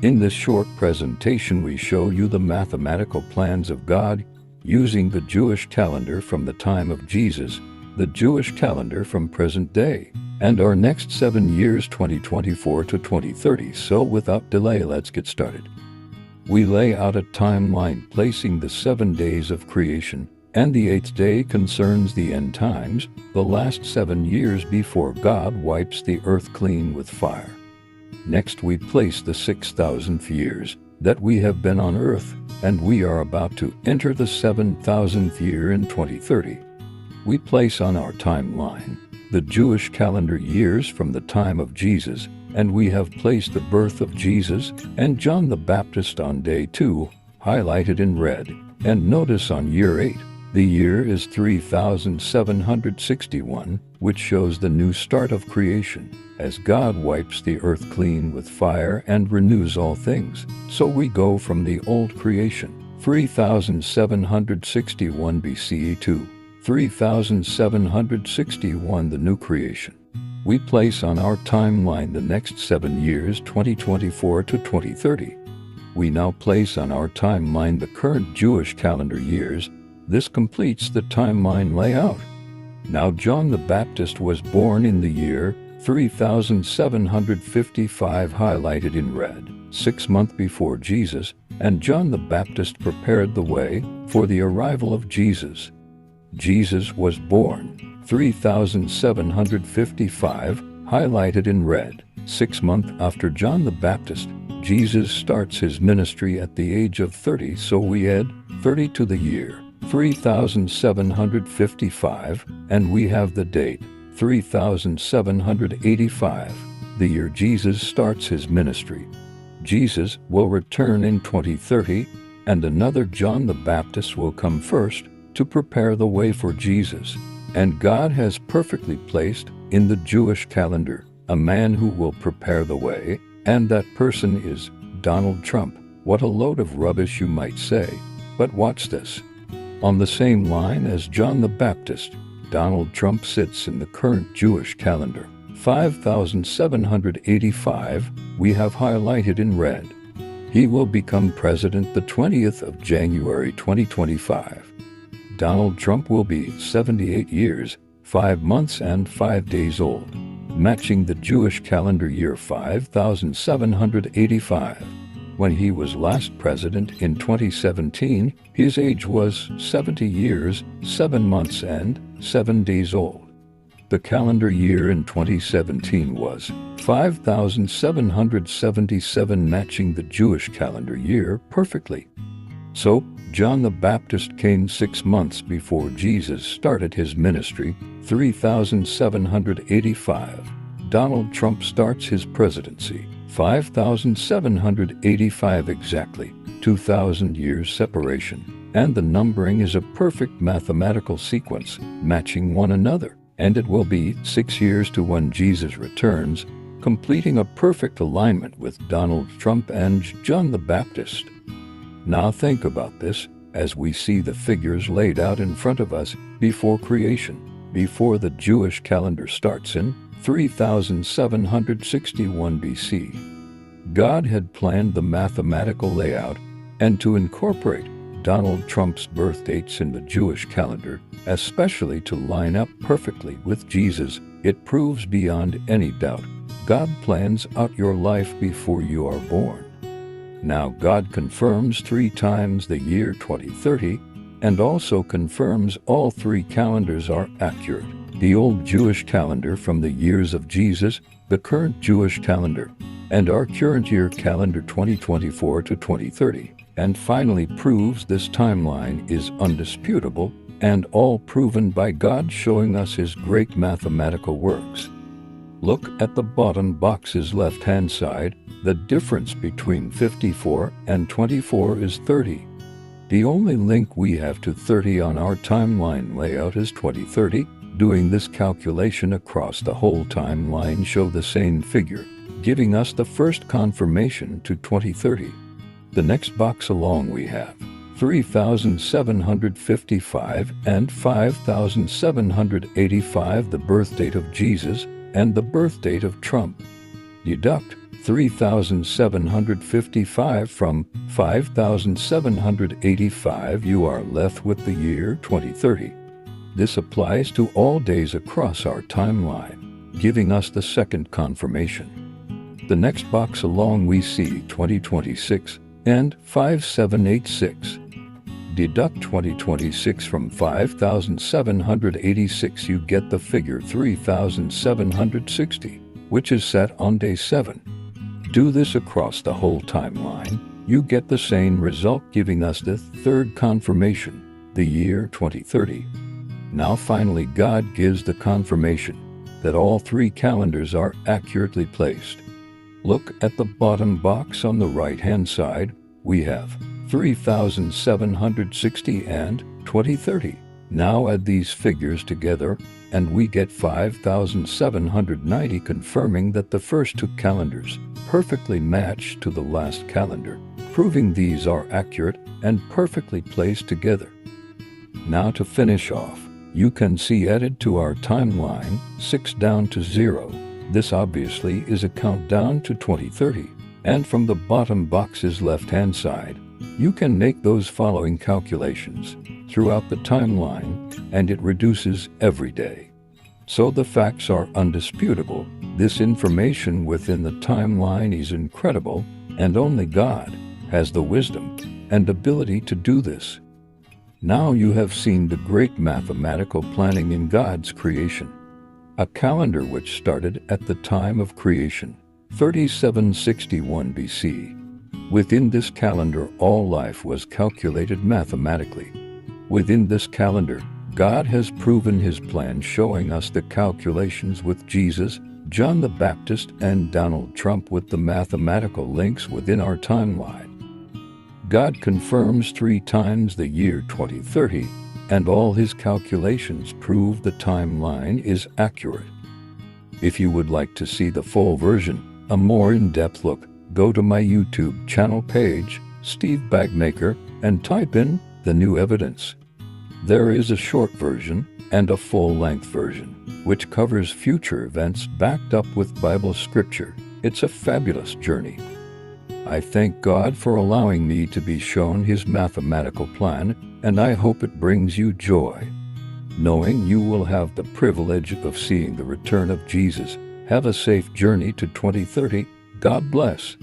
In this short presentation, we show you the mathematical plans of God using the Jewish calendar from the time of Jesus, the Jewish calendar from present day, and our next 7 years 2024 to 2030. So without delay, let's get started. We lay out a timeline placing the 7 days of creation, and the 8th day concerns the end times, the last 7 years before God wipes the earth clean with fire. Next, we place the 6,000th years that we have been on earth, and we are about to enter the 7,000th year in 2030. We place on our timeline the Jewish calendar years from the time of Jesus, and we have placed the birth of Jesus and John the Baptist on day 2, highlighted in red. And notice on year 8, the year is 3761, which shows the new start of creation, as God wipes the earth clean with fire and renews all things. So we go from the old creation, 3761 BCE, to 3761, the new creation. We place on our timeline the next 7 years 2024 to 2030. We now place on our timeline the current Jewish calendar years. This completes the timeline layout. Now John the Baptist was born in the year 3755, highlighted in red, 6 months before Jesus, and John the Baptist prepared the way for the arrival of Jesus. Jesus was born 3755, highlighted in red, 6 months after John the Baptist. Jesus starts his ministry at the age of 30, so we add 30 to the year 3755, and we have the date 3785, the year Jesus starts his ministry. Jesus will return in 2030, and another John the Baptist will come first to prepare the way for Jesus. And God has perfectly placed in the Jewish calendar a man who will prepare the way, and that person is Donald Trump. What a load of rubbish, you might say. But watch this. On the same line as John the Baptist, Donald Trump sits in the current Jewish calendar, 5785, we have highlighted in red. He will become president the 20th of January 2025. Donald Trump will be 78 years, 5 months and 5 days old, matching the Jewish calendar year 5785. When he was last president in 2017, his age was 70 years, 7 months and 7 days old. The calendar year in 2017 was 5777, matching the Jewish calendar year perfectly. So, John the Baptist came 6 months before Jesus started his ministry, 3785. Donald Trump starts his presidency, 5785 exactly, 2,000 years separation, and the numbering is a perfect mathematical sequence, matching one another, and it will be 6 years to when Jesus returns, completing a perfect alignment with Donald Trump and John the Baptist. Now think about this, as we see the figures laid out in front of us before creation, before the Jewish calendar starts in 3761 BC. God had planned the mathematical layout, and to incorporate Donald Trump's birth dates in the Jewish calendar, especially to line up perfectly with Jesus, it proves beyond any doubt God plans out your life before you are born. Now God confirms 3 times the year 2030, and also confirms all 3 calendars are accurate. The old Jewish calendar from the years of Jesus, the current Jewish calendar, and our current year calendar 2024 to 2030, and finally proves this timeline is undisputable, and all proven by God, showing us his great mathematical works. Look at the bottom box's left-hand side. The difference between 54 and 24 is 30. The only link we have to 30 on our timeline layout is 2030. Doing this calculation across the whole timeline show the same figure, giving us the first confirmation to 2030. The next box along we have 3,755 and 5,785, the birth date of Jesus and the birth date of Trump. Deduct 3,755 from 5,785, you are left with the year 2030. This applies to all days across our timeline, giving us the second confirmation. The next box along we see 2026 and 5786. Deduct 2026 from 5,786, you get the figure 3,760, which is set on day 7. Do this across the whole timeline, you get the same result, giving us the third confirmation, the year 2030. Now finally, God gives the confirmation that all 3 calendars are accurately placed. Look at the bottom box on the right-hand side. We have 3,760 and 2030. Now add these figures together and we get 5,790, confirming that the first 2 calendars perfectly match to the last calendar, proving these are accurate and perfectly placed together. Now to finish off, you can see added to our timeline 6 down to 0. This obviously is a countdown to 2030. And from the bottom box's left-hand side, you can make those following calculations throughout the timeline, and it reduces every day. So the facts are undisputable. This information within the timeline is incredible, and only God has the wisdom and ability to do this. Now you have seen the great mathematical planning in God's creation. A calendar which started at the time of creation, 3761 BC. Within this calendar, all life was calculated mathematically. Within this calendar, God has proven his plan, showing us the calculations with Jesus, John the Baptist, and Donald Trump with the mathematical links within our timeline. God confirms 3 times the year 2030, and all his calculations prove the timeline is accurate. If you would like to see the full version, a more in-depth look, go to my YouTube channel page, Steve Bagmaker, and type in the new evidence. There is a short version and a full-length version, which covers future events backed up with Bible scripture. It's a fabulous journey. I thank God for allowing me to be shown his mathematical plan, and I hope it brings you joy. Knowing you will have the privilege of seeing the return of Jesus. Have a safe journey to 2030. God bless.